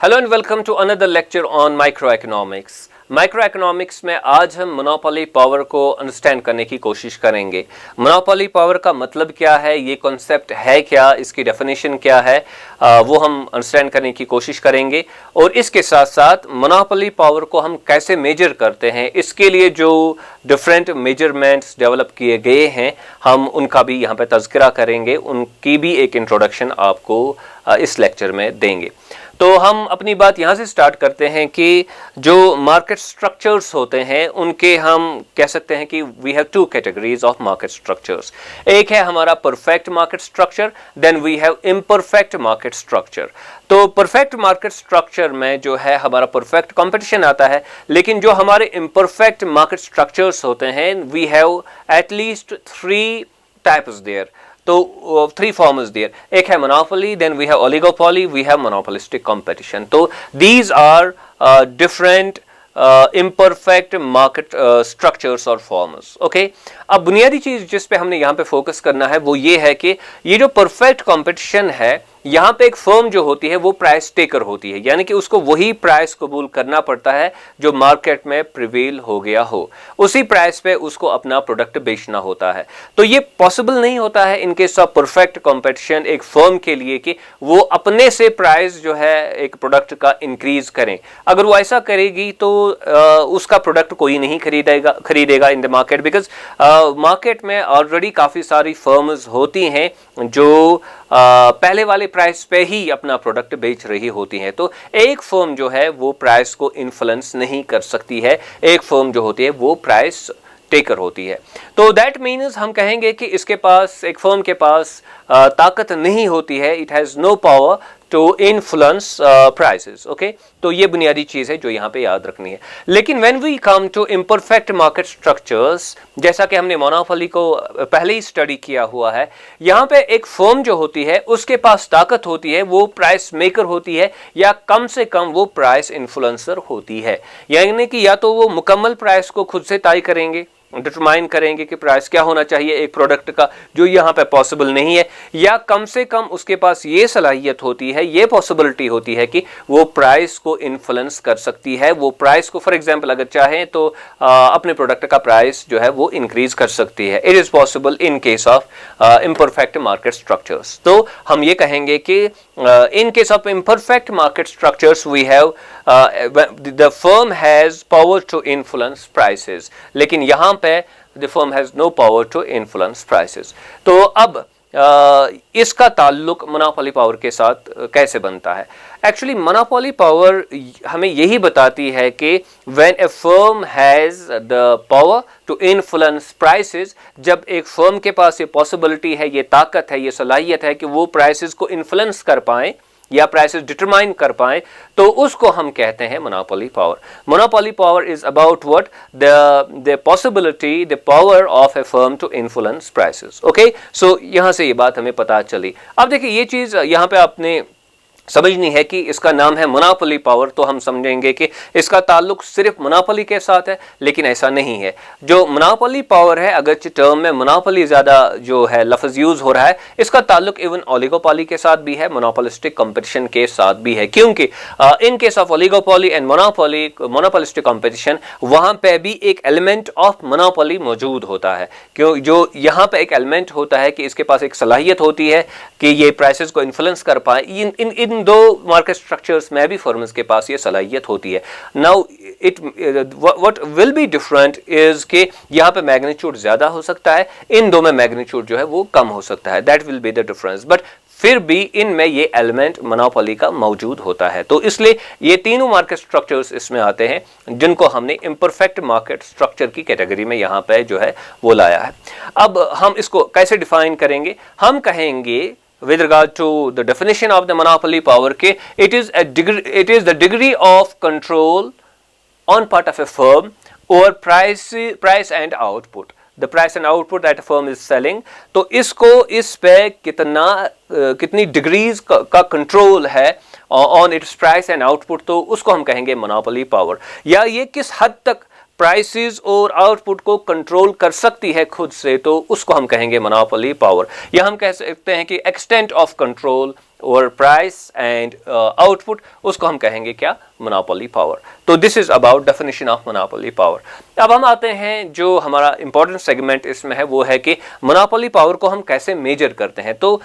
Hello and welcome to another lecture on micro economics. Micro economics में आज हम monopoly power को understand करने की कोशिश करेंगे। मोनोपोली पावर का मतलब क्या है, ये कॉन्सेप्ट है क्या, इसकी डेफिनेशन क्या है, वो हम अंडरस्टैंड करने की कोशिश करेंगे। और इसके साथ साथ मोनोपोली पावर को हम कैसे मेजर करते हैं, इसके लिए जो डिफरेंट मेजरमेंट्स डेवलप किए गए हैं हम उनका भी यहाँ पे तज़किरा करेंगे, उनकी भी एक इंट्रोडक्शन आपको इस लेक्चर में देंगे। तो हम अपनी बात यहाँ से स्टार्ट करते हैं कि जो मार्केट स्ट्रक्चर्स होते हैं उनके हम कह सकते हैं कि we have two categories of market structures. एक है हमारा perfect market structure, then we have imperfect market structure. तो परफेक्ट मार्केट स्ट्रक्चर में जो है हमारा परफेक्ट कंपटीशन आता है, लेकिन जो हमारे इम्परफेक्ट मार्केट स्ट्रक्चर्स होते हैं we have at least 3 types there. तो 3 फॉर्म्स देयर। एक है monopoly, then we have oligopoly, we have monopolistic competition. तो these are different imperfect market structures और forms। ओके, अब बुनियादी चीज जिस पे हमने यहाँ पे फोकस करना है वो ये है कि ये जो परफेक्ट कंपटीशन है, यहाँ पे एक फर्म जो होती है वो प्राइस टेकर होती है, यानी कि उसको वही प्राइस कबूल करना पड़ता है जो मार्केट में प्रिवेल हो गया हो, उसी प्राइस पे उसको अपना प्रोडक्ट बेचना होता है। तो ये पॉसिबल नहीं होता है इन केस ऑफ परफेक्ट कंपटीशन एक फर्म के लिए कि वो अपने से प्राइस जो है एक प्रोडक्ट का इंक्रीज करें। अगर वो ऐसा करेगी तो उसका प्रोडक्ट कोई नहीं खरीदेगा in the market, because market में ऑलरेडी काफी सारी फर्म्स होती हैं जो पहले वाले प्राइस पे ही अपना प्रोडक्ट बेच रही होती हैं। तो एक फर्म जो है वो प्राइस को इन्फ्लुएंस नहीं कर सकती है, एक फर्म जो होती है वो प्राइस टेकर होती है। तो दैट मीन्स हम कहेंगे कि इसके पास, एक फर्म के पास ताकत नहीं होती है, it has no power to influence prices. Okay, तो ये बुनियादी चीज है जो यहाँ पे याद रखनी है। लेकिन when we come to imperfect market structures, जैसा कि हमने मोनोपोली को पहले ही स्टडी किया हुआ है, यहाँ पे एक फर्म जो होती है उसके पास ताकत होती है, वो प्राइस मेकर होती है या कम से कम वो प्राइस इन्फ्लुएंसर होती है। यानी कि या तो वो मुकम्मल प्राइस को खुद से तय करेंगे, डिटरमाइन करेंगे कि प्राइस क्या होना चाहिए एक प्रोडक्ट का, जो यहाँ पे पॉसिबल नहीं है, या कम से कम उसके पास ये सलाहियत होती है, ये पॉसिबिलिटी होती है कि वो प्राइस को इन्फ्लुएंस कर सकती है। वो प्राइस को फॉर एग्जांपल अगर चाहें तो अपने प्रोडक्ट का प्राइस जो है वो इंक्रीज कर सकती है। It is possible in case of imperfect market structures. तो हम ये कहेंगे कि in case of imperfect market structures we have the firm has power to influence prices, लेकिन यहाँ पे the firm has no power to influence prices। तो अब इसका ताल्लुक मोनोपोली पावर के साथ कैसे बनता है? एक्चुअली मोनोपोली पावर हमें यही बताती है कि when a firm has the power to influence prices, जब एक फर्म के पास ये पॉसिबिलिटी है, ये ताकत है, ये सलाहियत है कि वो प्राइसेस को इन्फ्लुएंस कर पाए या प्राइसेस डिटरमाइन कर पाए, तो उसको हम कहते हैं monopoly power. Monopoly power is about what, the possibility, the power of a firm to influence prices. Okay, so यहां से ये बात हमें पता चली। अब देखिए ये चीज यहां पे आपने समझनी है कि इसका नाम है मोनोपोली पावर, तो हम समझेंगे कि इसका ताल्लुक सिर्फ मोनोपोली के साथ है, लेकिन ऐसा नहीं है। जो मोनोपोली पावर है, अगरचे टर्म में मोनोपोली ज्यादा जो है लफ्ज यूज हो रहा है, इसका ताल्लुक इवन ओलिगोपोली के साथ भी है, मोनोपोलिस्टिक कंपटीशन के साथ भी है, क्योंकि इन case of oligopoly and monopoly, monopolistic competition, वहां पे भी एक एलिमेंट ऑफ मोनोपोली मौजूद होता है। क्यों? जो यहाँ पे एक एलिमेंट होता है कि इसके पास एक सलाहियत होती है कि ये प्राइसेस को इन्फ्लुएंस कर पाए। इन दो मार्केट स्ट्रक्चर्स में भी फर्म्स के पास ये सलाहियत होती है। Now it what will be different is कि यहाँ पे मैग्नीट्यूड ज्यादा हो सकता है, इन दो में मैग्नीट्यूड जो है वो कम हो सकता है। That will be the difference, but फिर भी इनमें ये एलिमेंट मोनोपोली का मौजूद होता है। तो इसलिए ये तीनों मार्केट स्ट्रक्चर्स इसमें आते हैं जिनको हमने इम्परफेक्ट मार्केट स्ट्रक्चर की कैटेगरी में यहाँ पे जो है वो लाया है। अब हम इसको कैसे डिफाइन करेंगे? हम कहेंगे with regard to the definition of the monopoly power ke it is the degree of control on part of a firm over price and output, the price and output that a firm is selling। तो इसको इस पे कितनी degrees का control है on it's price and output, तो उसको हम कहेंगे मोनोपोली पावर। या ये किस हद तक प्राइसेस और आउटपुट को कंट्रोल कर सकती है खुद से, तो उसको हम कहेंगे मोनोपोली पावर। या हम कह सकते हैं कि extent of control over price and output, उसको हम कहेंगे क्या, मोनोपोली पावर। तो this is about definition of monopoly power. अब हम आते हैं जो हमारा इंपॉर्टेंट सेगमेंट इसमें है, वो है कि मोनोपोली पावर को हम कैसे मेजर करते हैं। तो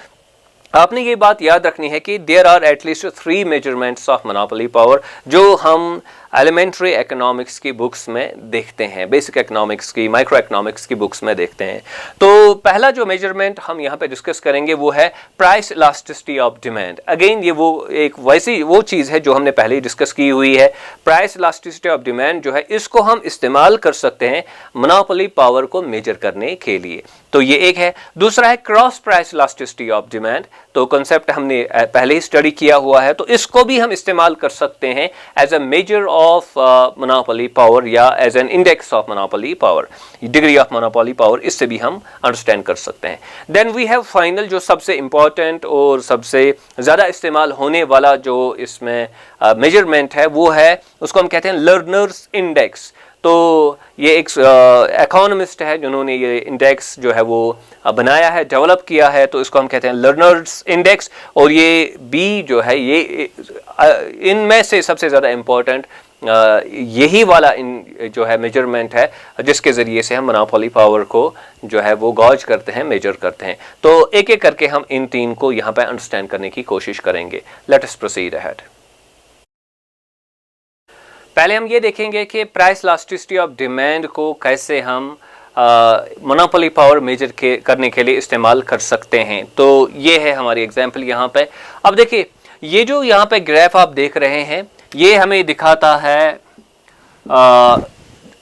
आपने ये बात याद रखनी है कि there are at least 3 measurements of monopoly power जो हम एलिमेंट्री इकोनॉमिक्स की बुक्स में देखते हैं, बेसिक इकोनॉमिक्स की, माइक्रो इकोनॉमिक्स की बुक्स में देखते हैं। तो पहला जो मेजरमेंट हम यहाँ पे डिस्कस करेंगे वो है price elasticity of demand. Again ये वो एक वैसी वो चीज़ है जो हमने पहले ही डिस्कस की हुई है। प्राइस इलास्टिसिटी ऑफ डिमांड जो है, इसको हम इस्तेमाल कर सकते हैं मोनोपोली पावर को मेजर करने के लिए। तो ये एक है। दूसरा है cross price elasticity of demand. तो कॉन्सेप्ट हमने पहले ही स्टडी किया हुआ है, तो इसको भी हम इस्तेमाल कर सकते हैं as a measure of monopoly power या as an index of monopoly power, degree of monopoly power, इससे भी हम अंडरस्टैंड कर सकते हैं। देन वी हैव फाइनल, जो सबसे इंपॉर्टेंट और सबसे ज़्यादा इस्तेमाल होने वाला जो इसमें मेजरमेंट है, वो है, उसको हम कहते हैं लर्नर्स इंडेक्स। तो ये एक इकोनॉमिस्ट है जिन्होंने ये इंडेक्स जो है वो बनाया है, डेवलप किया है, तो इसको हम कहते हैं लर्नर्स इंडेक्स। और ये बी जो है, ये इनमें से सबसे ज़्यादा इम्पोर्टेंट यही वाला जो है मेजरमेंट है, जिसके ज़रिए से हम मोनोपोली पावर को जो है वो गॉज करते हैं, मेजर करते हैं। तो एक एक करके हम इन 3 को यहाँ पे अंडरस्टैंड करने की कोशिश करेंगे। Let us proceed ahead. पहले हम ये देखेंगे कि प्राइस इलास्टिसिटी ऑफ डिमांड को कैसे हम मोनोपोली पावर मेजर करने के लिए इस्तेमाल कर सकते हैं। तो ये है हमारी एग्जांपल यहाँ पे। अब देखिए, ये जो यहाँ पे ग्राफ आप देख रहे हैं, ये हमें दिखाता है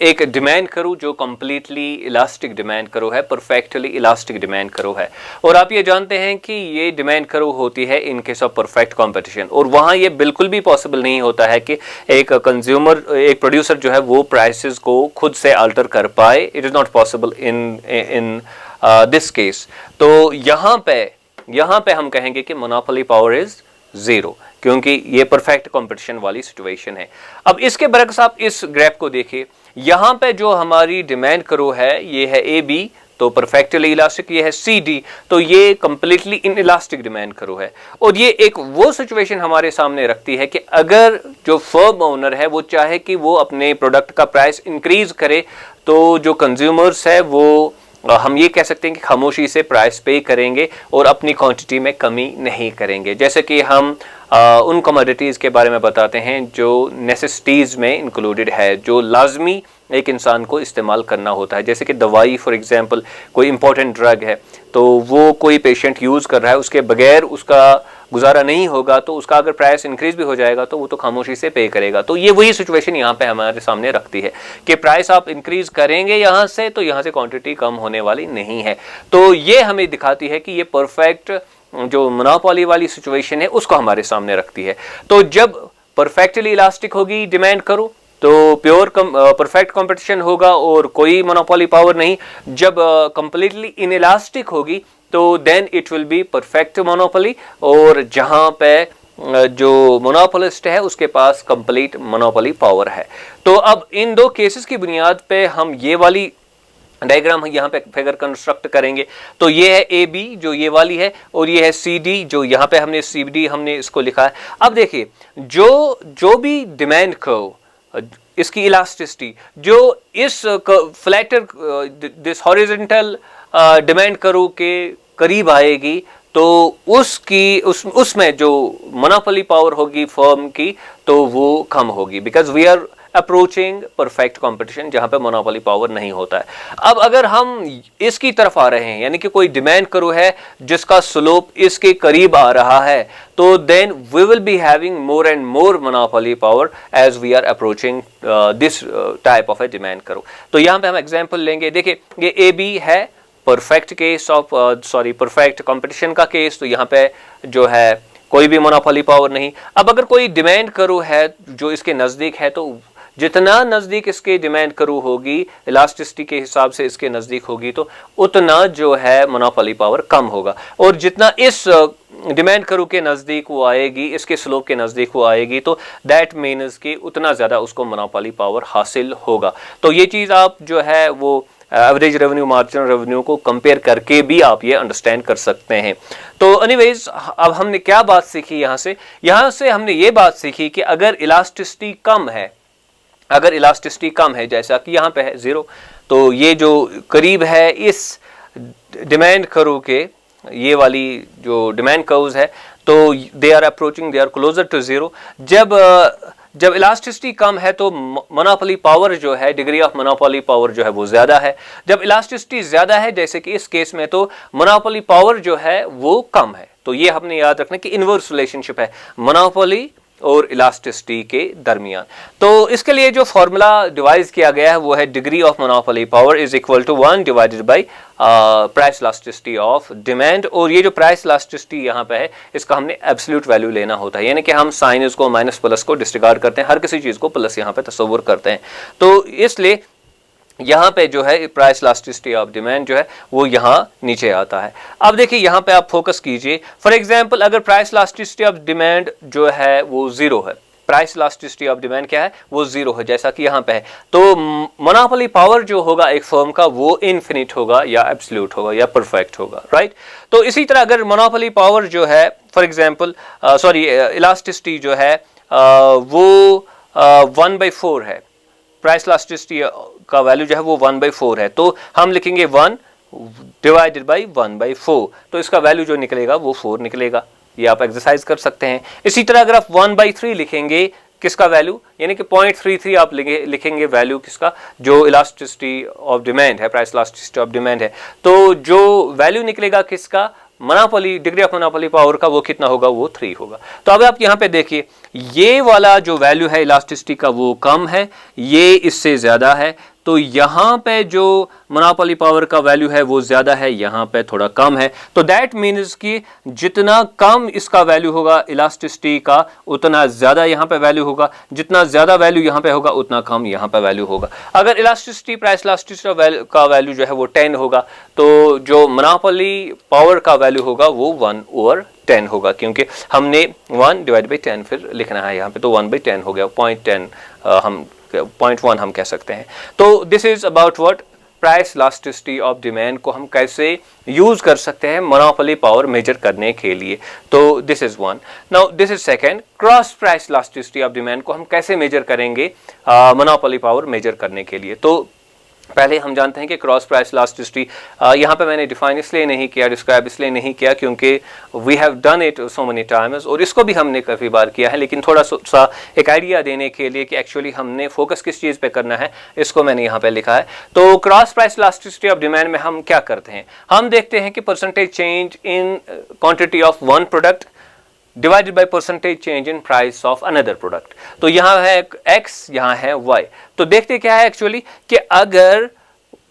एक डिमांड करो जो कंप्लीटली इलास्टिक डिमांड करो है, परफेक्टली इलास्टिक डिमांड करो है। और आप ये जानते हैं कि ये डिमांड करो होती है इन केस ऑफ परफेक्ट कंपटीशन, और वहाँ ये बिल्कुल भी पॉसिबल नहीं होता है कि एक कंज्यूमर, एक प्रोड्यूसर जो है वो प्राइसेस को खुद से अल्टर कर पाए। It is not possible in this case. तो यहाँ पे हम कहेंगे कि मोनोपोली पावर इज 0, क्योंकि ये परफेक्ट कंपटीशन वाली सिचुएशन है। अब इसके बरक्स आप इस ग्राफ को देखिए, यहाँ पे जो हमारी डिमांड करो है, ये है ए बी, तो परफेक्टली इलास्टिक, ये है सी डी, तो ये कंप्लीटली इन इलास्टिक डिमांड करो है। और ये एक वो सिचुएशन हमारे सामने रखती है कि अगर जो फर्म ओनर है वो चाहे कि वो अपने प्रोडक्ट का प्राइस इंक्रीज करे, तो जो कंज्यूमर्स है वो हम ये कह सकते हैं कि खामोशी से प्राइस पे करेंगे और अपनी क्वांटिटी में कमी नहीं करेंगे। जैसे कि हम उन कमोडिटीज़ के बारे में बताते हैं जो नेसेसिटीज़ में इंक्लूडेड है, जो लाजमी एक इंसान को इस्तेमाल करना होता है। जैसे कि दवाई, फॉर एग्जांपल कोई इंपॉर्टेंट ड्रग है, तो वो कोई पेशेंट यूज़ कर रहा है, उसके बगैर उसका गुजारा नहीं होगा, तो उसका अगर प्राइस इंक्रीज भी हो जाएगा तो वो तो खामोशी से पे करेगा। तो ये वही सिचुएशन यहाँ पे हमारे सामने रखती है कि प्राइस आप इंक्रीज करेंगे यहाँ से, तो यहाँ से क्वांटिटी कम होने वाली नहीं है। तो ये हमें दिखाती है कि ये परफेक्ट जो मोनोपोली वाली सिचुएशन है उसको हमारे सामने रखती है। तो जब परफेक्टली इलास्टिक होगी डिमांड करो, तो प्योर परफेक्ट कंपटीशन होगा और कोई मोनोपोली पावर नहीं। जब कंप्लीटली इनइलास्टिक होगी, तो then it will be perfect monopoly, और जहां पे जो मोनोपोलिस्ट है उसके पास कंप्लीट मोनोपोली पावर है। तो अब इन 2 केसेस की बुनियाद पे हम ये वाली डायग्राम यहाँ पे फिगर कंस्ट्रक्ट करेंगे। तो ये है ए बी जो ये वाली है, और ये है सी डी जो यहाँ पे हमने सी डी हमने इसको लिखा है। अब देखिए, जो भी डिमांड कर्व, इसकी इलास्टिसिटी जो इस flatter this horizontal demand curve के करीब आएगी, तो उसमें जो मोनोपोली पावर होगी फर्म की, तो वो कम होगी, because we are approaching perfect competition जहां पे मोनोपोली पावर नहीं होता है। अब अगर हम इसकी तरफ आ रहे हैं, यानी कि कोई डिमांड करो है जिसका स्लोप इसके करीब आ रहा है, तो then we will be having more and more monopoly power as we are approaching this type of a demand curve. तो यहां पे हम एग्जांपल लेंगे। देखिए, ये ए बी है perfect case of perfect competition का केस, तो यहाँ पे जो है कोई भी मोनोपोली पावर नहीं। अब अगर कोई डिमांड करो है जो इसके नजदीक है, तो जितना नज़दीक इसके डिमांड करू होगी, इलास्टिसिटी के हिसाब से इसके नज़दीक होगी, तो उतना जो है मोनोपोली पावर कम होगा। और जितना इस डिमांड करू के नज़दीक वो आएगी, इसके स्लोप के नज़दीक वो आएगी, तो दैट मीन्स कि उतना ज़्यादा उसको मोनोपोली पावर हासिल होगा। तो ये चीज़ आप जो है वो एवरेज रेवेन्यू मार्जिनल रेवेन्यू को कंपेयर करके भी आप ये अंडरस्टैंड कर सकते हैं। तो एनीवेज, अब हमने क्या बात सीखी यहाँ से हमने ये बात सीखी कि अगर इलास्टिसिटी कम है, जैसा कि यहाँ पे है 0, तो ये जो करीब है इस डिमांड कर्व के, ये वाली जो डिमांड कर्व्स है, तो दे आर क्लोजर टू 0। जब इलास्टिसिटी कम है तो मोनोपोली पावर जो है, डिग्री ऑफ मोनोपोली पावर जो है वो ज्यादा है। जब इलास्टिसिटी ज्यादा है, जैसे कि इस केस में, तो मोनोपोली पावर जो है वो कम है। तो ये हमने याद रखना कि इनवर्स रिलेशनशिप है मोनोपोली और इलास्टिसिटी के दरमियान। तो इसके लिए जो फॉर्मूला डिवाइस किया गया है वो है degree of monopoly power is equal to 1 divided by price elasticity of demand. और ये जो प्राइस इलास्टिसिटी यहाँ पे है, इसका हमने एब्सोल्यूट वैल्यू लेना होता है, यानी कि हम साइन इसको माइनस प्लस को डिस्रिगार्ड करते हैं, हर किसी चीज को प्लस यहाँ पे तस्वुर करते हैं। तो इसलिए यहाँ पे जो है प्राइस इलास्टिसिटी ऑफ डिमांड जो है वो यहाँ नीचे आता है। अब देखिए यहाँ पे आप फोकस कीजिए। फॉर एग्जांपल, अगर प्राइस इलास्टिसिटी ऑफ डिमांड जो है वो 0 है, प्राइस इलास्टिसिटी ऑफ डिमांड क्या है, वो 0 है, जैसा कि यहाँ पे है, तो मोनोपोली पावर जो होगा एक फर्म का वो इनफिनिट होगा या एब्सोल्यूट होगा या परफेक्ट होगा, राइट। तो इसी तरह अगर मोनोपोली पावर जो है, फॉर एग्जाम्पल इलास्टिसिटी जो है वो 1/4 है, प्राइस इलास्टिसिटी का वैल्यू जो है वो 1/4 है, तो हम लिखेंगे 1 डिवाइडेड बाई 1/4, तो इसका वैल्यू जो निकलेगा वो 4 निकलेगा। ये आप एक्सरसाइज कर सकते हैं। इसी तरह अगर आप 1/3 लिखेंगे, किसका वैल्यू, यानी कि 0.33 आप लिखेंगे वैल्यू किसका, जो इलास्टिसिटी ऑफ डिमांड है, प्राइस इलास्टिसिटी ऑफ डिमांड है, तो जो वैल्यू निकलेगा किसका, monopoly, degree of monopoly power का, वो कितना होगा, वो 3 होगा। तो अब आप यहाँ पे देखिए, ये वाला जो वैल्यू है इलास्टिसिटी का वो कम है, ये इससे ज्यादा है, तो यहाँ पे जो मोनोपोली पावर का वैल्यू है वो ज्यादा है, यहाँ पे थोड़ा कम है। तो दैट मीन्स कि जितना कम इसका वैल्यू होगा इलास्टिसिटी का, उतना ज्यादा यहाँ पे वैल्यू होगा, जितना ज्यादा वैल्यू यहाँ पे होगा उतना कम यहाँ पे वैल्यू होगा। अगर इलास्टिसिटी, प्राइस इलास्टिसिटी का वैल्यू जो है वो 10 होगा, तो जो मोनोपोली पावर का वैल्यू होगा वो 1/10 होगा, क्योंकि हमने 1 डिवाइड बाई 10 फिर लिखना है यहाँ पे, तो 1/10 हो गया, 0.10 हम 0.1 हम कह सकते हैं। तो this is about what, price elasticity of demand को हम कैसे यूज कर सकते हैं मोनोपोली पावर मेजर करने के लिए। तो this is one. Now this is second, cross price elasticity of demand को हम कैसे मेजर करेंगे मोनोपोली पावर मेजर करने के लिए। तो पहले हम जानते हैं कि क्रॉस प्राइस इलास्टिसिटी, यहाँ पे मैंने डिफाइन इसलिए नहीं किया, डिस्क्राइब इसलिए नहीं किया, क्योंकि we have done it so many times, और इसको भी हमने काफ़ी बार किया है, लेकिन थोड़ा सा एक आइडिया देने के लिए कि एक्चुअली हमने फोकस किस चीज़ पे करना है, इसको मैंने यहाँ पे लिखा है। तो cross price elasticity of demand में हम क्या करते हैं, हम देखते हैं कि percentage change in quantity of one product divided by percentage change in price of another product. तो यहाँ है x, यहाँ है y। तो देखते क्या है एक्चुअली कि अगर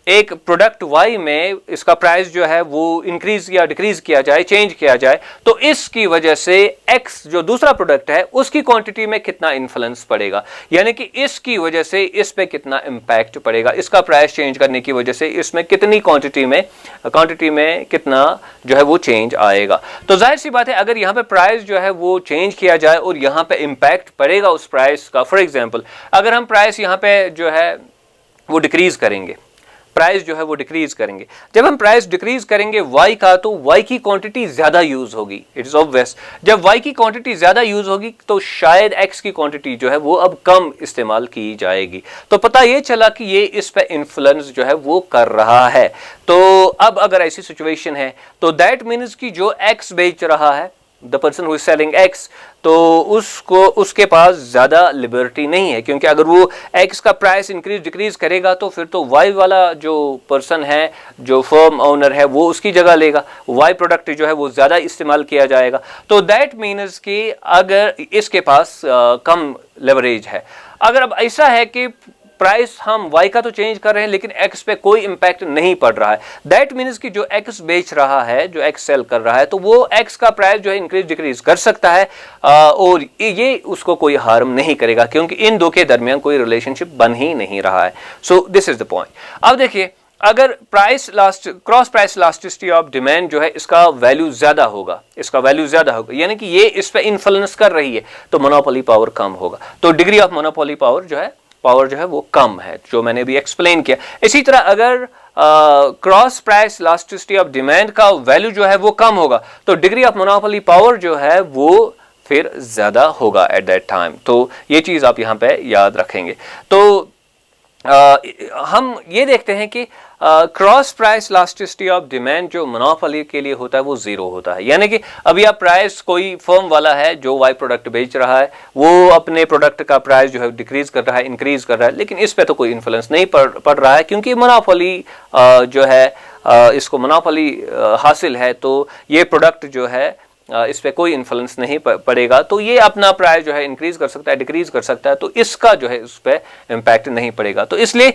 एक प्रोडक्ट y में इसका प्राइस जो है वो इंक्रीज या डिक्रीज किया जाए, चेंज किया जाए, तो इसकी वजह से x जो दूसरा प्रोडक्ट है उसकी क्वांटिटी में कितना इन्फ्लुएंस पड़ेगा, यानी कि इसकी वजह से इस पे कितना इंपैक्ट पड़ेगा, इसका प्राइस चेंज करने की वजह से इसमें कितनी क्वांटिटी में कितना जो है वो चेंज आएगा। तो जाहिर सी बात है, अगर यहाँ पे प्राइस जो है वो चेंज किया जाए और यहाँ पे इंपैक्ट पड़ेगा उस प्राइस का, फॉर एग्जाम्पल अगर हम प्राइस यहाँ पे जो है वो डिक्रीज करेंगे, प्राइस जो है वो डिक्रीज करेंगे, जब हम प्राइस डिक्रीज करेंगे y का, तो y की क्वांटिटी ज्यादा यूज होगी, इट इज ऑब्वियस। जब y की क्वांटिटी ज्यादा यूज होगी तो शायद x की क्वांटिटी जो है वो अब कम इस्तेमाल की जाएगी। तो पता ये चला कि ये इस पे इन्फ्लुएंस जो है वो कर रहा है। तो अब अगर ऐसी सिचुएशन है तो दैट मीन्स कि जो x बेच रहा है, the person who is selling x, तो उसके पास ज्यादा लिबर्टी नहीं है, क्योंकि अगर वो x का प्राइस इंक्रीज डिक्रीज करेगा तो फिर तो y वाला जो पर्सन है, जो फर्म ओनर है, वो उसकी जगह लेगा, y प्रोडक्ट जो है वो ज्यादा इस्तेमाल किया जाएगा। तो दैट मीन्स कि अगर इसके पास कम लेवरेज है, अगर अब ऐसा है कि प्राइस हम y का तो चेंज कर रहे हैं लेकिन x पे कोई इंपैक्ट नहीं पड़ रहा है। दैट मीन्स कि जो x बेच रहा है, जो x सेल कर रहा है, तो वो x का प्राइस जो है इंक्रीज डिक्रीज कर सकता है और ये उसको कोई हार्म नहीं करेगा क्योंकि इन दो के दरमियान कोई रिलेशनशिप बन ही नहीं रहा है। So this is the point. अब देखिए, अगर cross price elasticity of demand जो है इसका वैल्यू ज्यादा होगा, यानी कि ये इस पे इन्फ्लुएंस कर रही है, तो मोनोपोली पावर कम होगा, तो डिग्री ऑफ मोनोपोली पावर जो है वो कम है, जो मैंने अभी एक्सप्लेन किया। इसी तरह अगर cross price elasticity of demand का वैल्यू जो है वो कम होगा, तो डिग्री ऑफ मोनोपोली पावर जो है वो फिर ज्यादा होगा एट दैट टाइम। तो ये चीज आप यहां पे याद रखेंगे। तो हम ये देखते हैं कि cross price elasticity of demand जो मोनोपोली के लिए होता है वो जीरो होता है, यानी कि अभी आप प्राइस, कोई फर्म वाला है जो वाई प्रोडक्ट बेच रहा है, वो अपने प्रोडक्ट का प्राइस जो है डिक्रीज कर रहा है, इंक्रीज कर रहा है, लेकिन इस पे तो कोई इन्फ्लुएंस नहीं पड़ रहा है क्योंकि मोनोपोली जो है इसको मोनोपोली हासिल है, तो ये प्रोडक्ट जो है इस पे कोई इन्फ्लुएंस नहीं पड़ेगा, तो ये अपना प्राइस जो है इंक्रीज कर सकता है, डिक्रीज कर सकता है, तो इसका जो है उस पर इम्पैक्ट नहीं पड़ेगा। तो इसलिए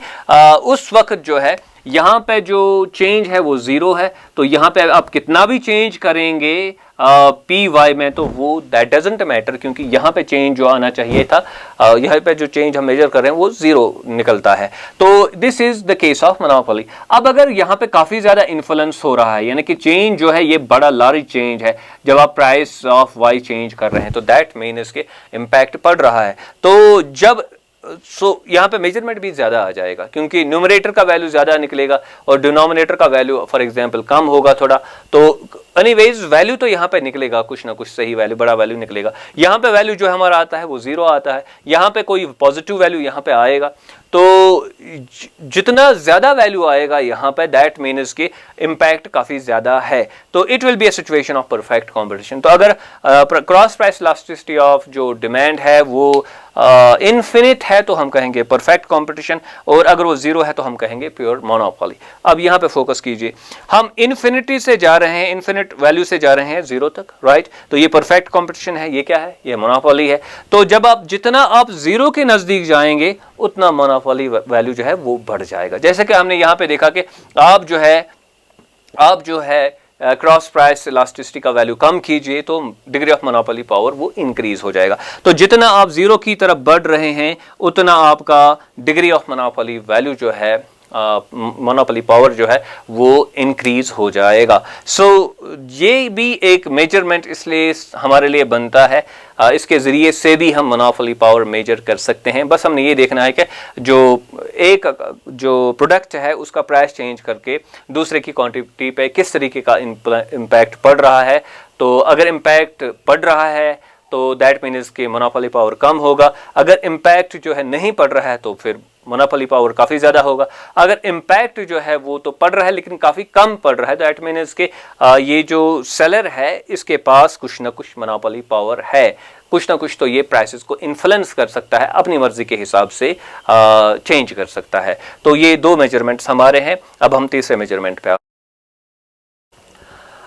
उस वक्त जो है यहाँ पे जो चेंज है वो जीरो है, तो यहाँ पे आप कितना भी चेंज करेंगे पी वाई में तो वो दैट डजंट मैटर, क्योंकि यहाँ पे चेंज जो आना चाहिए था, यहाँ पे जो चेंज हम मेजर कर रहे हैं वो जीरो निकलता है। तो this is the case of monopoly. अब अगर यहाँ पे काफी ज्यादा इन्फ्लुएंस हो रहा है, यानी कि चेंज जो है ये बड़ा लार्ज चेंज है, जब आप प्राइस ऑफ वाई चेंज कर रहे हैं, तो दैट मीन इसके इम्पैक्ट पड़ रहा है। तो जब यहाँ पे मेजरमेंट भी ज्यादा आ जाएगा क्योंकि न्यूमरेटर का वैल्यू ज्यादा निकलेगा और डिनोमिनेटर का वैल्यू फॉर एग्जांपल कम होगा थोड़ा, तो एनीवेज वैल्यू तो यहाँ पे निकलेगा, कुछ ना कुछ सही वैल्यू, बड़ा वैल्यू निकलेगा। यहाँ पे वैल्यू जो हमारा आता है वो जीरो आता है, यहाँ पे कोई पॉजिटिव वैल्यू यहाँ पे आएगा, तो जितना ज्यादा वैल्यू आएगा यहाँ पे दैट मीन्स के इम्पैक्ट काफी ज्यादा है। तो it will be a situation of perfect competition. तो अगर क्रॉस प्राइस इलास्टिसिटी ऑफ जो डिमांड है वो इनफिनिट है तो हम कहेंगे परफेक्ट कंपटीशन, और अगर वो जीरो है तो हम कहेंगे प्योर मोनोपोली। अब यहाँ पे फोकस कीजिए, हम इन्फिनिटी से जा रहे हैं, इन्फिनिट वैल्यू से जा रहे हैं जीरो तक, राइट? तो ये परफेक्ट कंपटीशन है, ये क्या है? ये मोनोपोली है। तो जब आप जितना आप जीरो के नजदीक जाएंगे उतना मोनोपोली वैल्यू जो है वो बढ़ जाएगा। जैसे कि हमने यहाँ पे देखा कि आप जो है क्रॉस प्राइस इलास्टिसिटी का वैल्यू कम कीजिए तो डिग्री ऑफ मोनोपोली पावर वो इंक्रीज हो जाएगा। तो जितना आप जीरो की तरफ बढ़ रहे हैं उतना आपका डिग्री ऑफ मोनोपोली वैल्यू जो है, मोनोपोली पावर जो है वो इंक्रीज हो जाएगा। सो ये भी एक मेजरमेंट इसलिए हमारे लिए बनता है, इसके जरिए से भी हम मोनोपोली पावर मेजर कर सकते हैं। बस हमने ये देखना है कि जो प्रोडक्ट है उसका प्राइस चेंज करके दूसरे की क्वांटिटी पे किस तरीके का इम्पैक्ट पड़ रहा है। तो अगर इम्पैक्ट पड़ रहा है तो दैट मीन्स कि मोनोपोली पावर कम होगा, अगर इम्पैक्ट जो है नहीं पड़ रहा है तो फिर मोनोपोली पावर काफी ज्यादा होगा। अगर इम्पैक्ट जो है वो तो पड़ रहा है लेकिन काफी कम पड़ रहा है तो दैट मीन्स के ये जो सेलर है इसके पास कुछ ना कुछ मोनोपोली पावर है, कुछ ना कुछ तो ये प्राइसेस को इन्फ्लुएंस कर सकता है, अपनी मर्जी के हिसाब से चेंज कर सकता है। तो ये दो मेजरमेंट्स हमारे हैं। अब हम तीसरे मेजरमेंट पे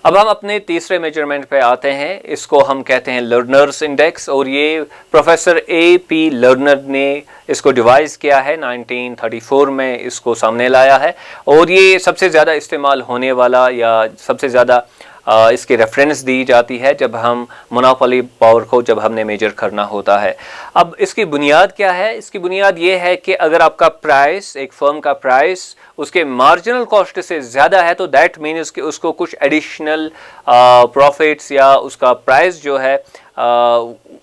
अपने तीसरे मेजरमेंट पे आते हैं। इसको हम कहते हैं लर्नर्स इंडेक्स, और ये प्रोफेसर A.P. लर्नर ने इसको डिवाइस किया है, 1934 में इसको सामने लाया है, और ये सबसे ज़्यादा इस्तेमाल होने वाला या सबसे ज़्यादा इसकी रेफरेंस दी जाती है जब हम मोनोपोली पावर को जब हमने मेजर करना होता है। अब इसकी बुनियाद क्या है? इसकी बुनियाद ये है कि अगर आपका प्राइस, एक फर्म का प्राइस उसके मार्जिनल कॉस्ट से ज़्यादा है तो दैट मीन्स कि उसको कुछ एडिशनल प्रॉफिट्स या उसका प्राइस जो है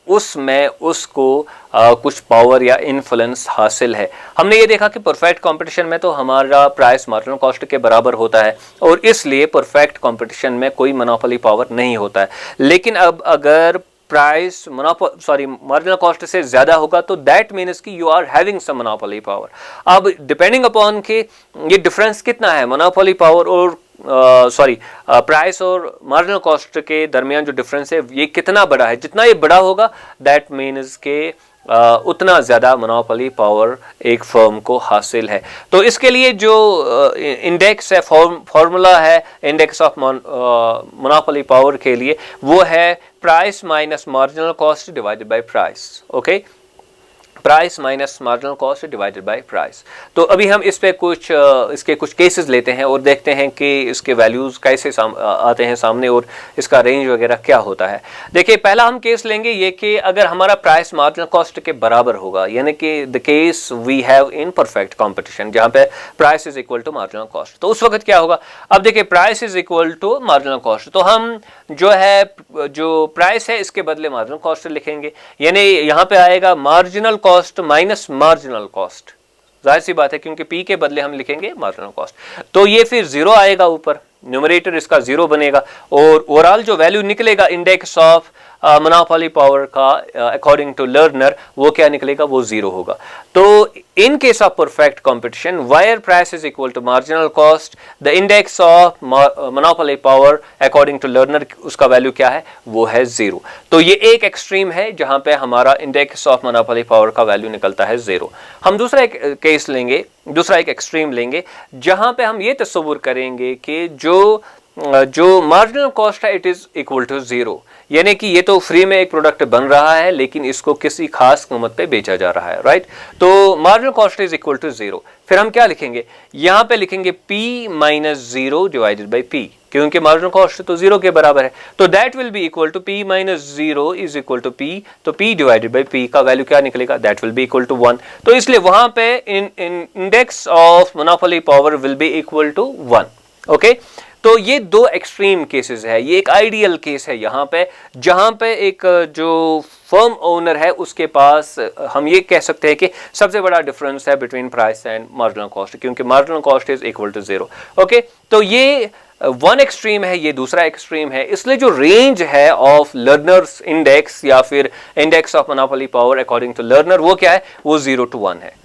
उसमें उसको कुछ पावर या इन्फ्लुएंस हासिल है। हमने ये देखा कि परफेक्ट कंपटीशन में तो हमारा प्राइस मार्जिनल कॉस्ट के बराबर होता है और इसलिए परफेक्ट कंपटीशन में कोई मोनोपोली पावर नहीं होता है। लेकिन अब अगर प्राइस मार्जिनल कॉस्ट से ज्यादा होगा तो दैट मीन्स कि you are having some monopoly power. अब डिपेंडिंग अपॉन कि ये डिफरेंस कितना है मोनोपोली पावर और प्राइस और मार्जिनल कॉस्ट के दरमियान जो डिफरेंस है ये कितना बड़ा है, जितना ये बड़ा होगा दैट मीन्स के उतना ज़्यादा मोनोपोली पावर एक फर्म को हासिल है। तो इसके लिए जो इंडेक्स है, फॉर्मूला है इंडेक्स ऑफ मोनोपोली पावर के लिए, वो है price minus marginal cost divided by price. Okay, price minus marginal cost divided by price. तो अभी हम इस पे इसके कुछ केसेस लेते हैं और देखते हैं कि इसके वैल्यूज कैसे आते हैं सामने और इसका रेंज वगैरह क्या होता है। देखिए पहला हम केस लेंगे ये कि अगर हमारा प्राइस मार्जिनल कॉस्ट के बराबर होगा, यानी कि the case we have in perfect competition जहां पे price is equal to marginal cost. तो उस वक्त क्या होगा, अब देखिए price is equal to marginal cost, तो हम जो प्राइस है इसके बदले मार्जिनल कॉस्ट लिखेंगे, यानी यहां पे आएगा marginal cost minus marginal cost. जाहिर सी बात है क्योंकि पी के बदले हम लिखेंगे मार्जिनल कॉस्ट, तो ये फिर जीरो आएगा ऊपर, न्यूमरेटर इसका जीरो बनेगा और ओवरऑल जो वैल्यू निकलेगा इंडेक्स ऑफ मोनोपोली पावर का अकॉर्डिंग टू लर्नर वो क्या निकलेगा, वो जीरो होगा। तो in case of perfect competition where price is equal to marginal cost, the index of monopoly power according to Lerner उसका वैल्यू क्या है, वो है जीरो। तो ये एक एक्सट्रीम है जहां पे हमारा इंडेक्स ऑफ मोनोपोली पावर का वैल्यू निकलता है जीरो। हम दूसरा एक केस लेंगे, दूसरा एक एक्सट्रीम लेंगे जहां पे हम ये तस्वुर करेंगे कि जो मार्जिनल कॉस्ट है it is equal to zero, यानी कि ये तो फ्री में एक प्रोडक्ट बन रहा है लेकिन इसको किसी खास कीमत पे बेचा जा रहा है, राइट। तो marginal cost is equal to zero, फिर हम क्या लिखेंगे, यहां पे लिखेंगे P minus zero divided by P, क्योंकि मार्जिनल कॉस्ट तो जीरो के बराबर है, तो that will be equal to P minus zero is equal to P, तो P डिवाइडेड बाई P का वैल्यू क्या निकलेगा, that will be equal to 1। तो इसलिए वहां पे index of monopoly power will be equal to 1। Okay, तो ये दो एक्सट्रीम केसेस है, ये एक आइडियल केस है यहाँ पे जहां पे एक जो फर्म ओनर है उसके पास हम ये कह सकते हैं कि सबसे बड़ा डिफरेंस है between price and marginal cost, क्योंकि marginal cost is equal to zero. Okay, तो ये वन एक्सट्रीम है, ये दूसरा एक्सट्रीम है, इसलिए जो रेंज है ऑफ लर्नर्स इंडेक्स या फिर index of monopoly power according to Lerner वो क्या है, वो 0 to 1 है,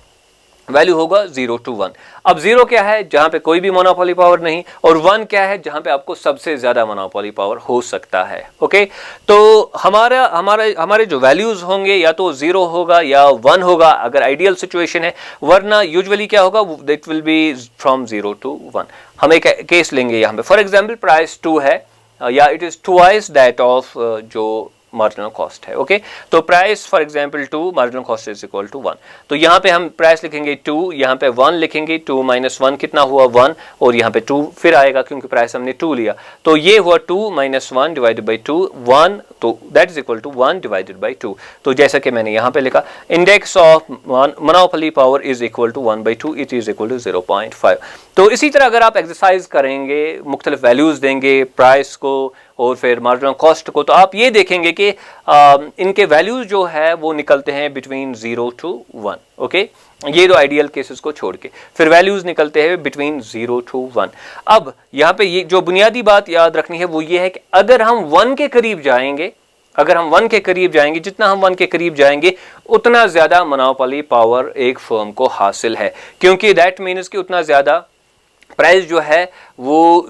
वैल्यू होगा 0 to 1। अब 0 क्या है, जहां पे कोई भी मोनोपोली पावर नहीं, और 1 क्या है, जहां पे आपको सबसे ज्यादा मोनोपोली पावर हो सकता है। ओके, तो हमारे जो वैल्यूज होंगे या तो 0 होगा या 1 होगा अगर आइडियल सिचुएशन है, वरना यूजुअली क्या होगा, that will B from 0 to 1। हम एक केस लेंगे यहाँ पे, फॉर एग्जाम्पल प्राइस 2 है या it is twice that of जो मार्जिनल कॉस्ट है। ओके, तो price for example 2 marginal cost is equal to 1, तो यहाँ पे हम प्राइस लिखेंगे 2, यहाँ पे 1 लिखेंगे, 2 माइनस 1 कितना हुआ 1, और यहाँ पे 2 फिर आएगा क्योंकि प्राइस हमने 2 लिया, तो ये हुआ 2 माइनस 1 डिवाइडेड बाई 2 1, तो that is equal to 1 divided by 2। तो जैसा कि मैंने यहाँ पे लिखा index of monopoly power is equal to 1/2, it is equal to 0.5। तो इसी तरह अगर आप एक्सरसाइज करेंगे, मुख्तलिफ वैल्यूज देंगे प्राइस को और फिर मार्जिनल कॉस्ट को, तो आप ये देखेंगे कि इनके वैल्यूज जो है वो निकलते हैं बिटवीन 0 to 1। ओके, ये दो आइडियल केसेस को छोड़ के फिर वैल्यूज निकलते हैं बिटवीन 0 to 1। अब यहाँ पे ये जो बुनियादी बात याद रखनी है वो ये है कि अगर हम 1 के करीब जाएंगे, अगर हम 1 के करीब जाएंगे, जितना हम 1 के करीब जाएंगे उतना ज्यादा मोनोपोली पावर एक फर्म को हासिल है, क्योंकि दैट मीन्स कि उतना ज्यादा प्राइस जो है वो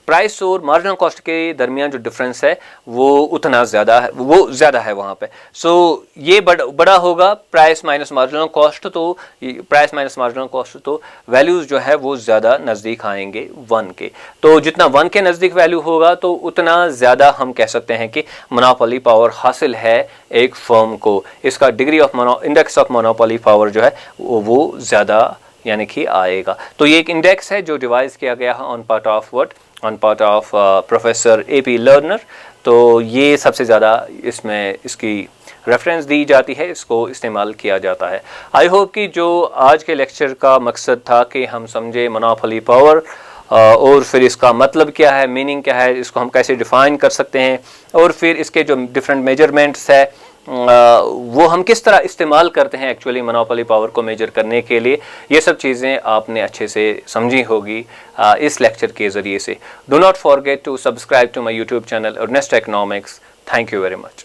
प्राइस और मार्जिनल कॉस्ट के दरमियान जो डिफरेंस है वो उतना ज़्यादा है, वो ज़्यादा है वहाँ पे। सो ये बड़ा होगा प्राइस माइनस मार्जिनल कॉस्ट, तो प्राइस माइनस मार्जिनल कॉस्ट, तो वैल्यूज़ जो है वो ज़्यादा नज़दीक आएंगे 1 के। तो जितना 1 के नज़दीक वैल्यू होगा तो उतना ज़्यादा हम कह सकते हैं कि मोनोपोली पावर हासिल है एक फर्म को, इसका degree of index of monopoly power जो है वो ज़्यादा यानी कि आएगा। तो ये एक इंडेक्स है जो डिवाइस किया गया है on part of professor AP learner. तो ये सबसे ज़्यादा इसमें इसकी रेफरेंस दी जाती है, इसको इस्तेमाल किया जाता है। आई होप कि जो आज के लेक्चर का मकसद था कि हम समझे मोनोपोली पावर और फिर इसका मतलब क्या है, मीनिंग क्या है, इसको हम कैसे डिफ़ाइन कर सकते हैं, और फिर इसके जो डिफरेंट मेजरमेंट्स है वो हम किस तरह इस्तेमाल करते हैं एक्चुअली मोनोपोली पावर को मेजर करने के लिए, ये सब चीज़ें आपने अच्छे से समझी होगी इस लेक्चर के ज़रिए से। Do not forget to subscribe to my YouTube channel Earnest Economics. Thank you very much.